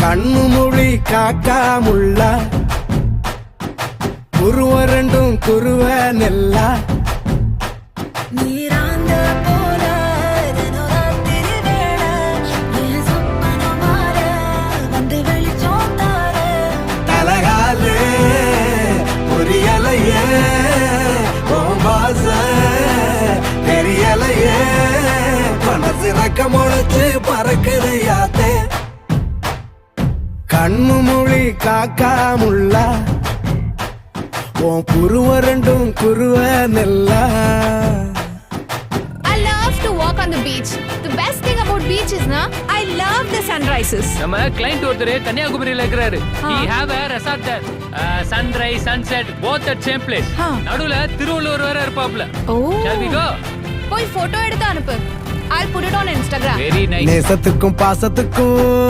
கண்ணு மொழி காக்காமுள்ள குருவ ரெண்டும் குருவ நெல்லா நீராந்த போல தினராத்திரி வேளை என் சொப்பனம் மாற வந்து வெளிச்சம் தார தலகாலு புரியலையே பாச தெரியலையே மனசு ரக்க முளைச்சு பறக்குது யாத்தே கண்ணு மொழி காக்காமுள்ள உன் குருவ ரெண்டும் குருவ நெல்லா. I love to walk on the beach. The best thing about beach is I love the sunrises. நம்ம கிளைண்ட் ஒருத்தர் கன்னியாகுமரியில இருக்கிறாரு. He have a resort there. Sunrise, sunset, both at same place. நடுவுல திருவள்ளுவர் வேற இருப்பாப்ல. Oh. Shall we go? போய் photo எடுத்து அனுப்பு. I'll put it on Instagram. Very nice. நேசத்துக்கும் பாசத்துக்கும்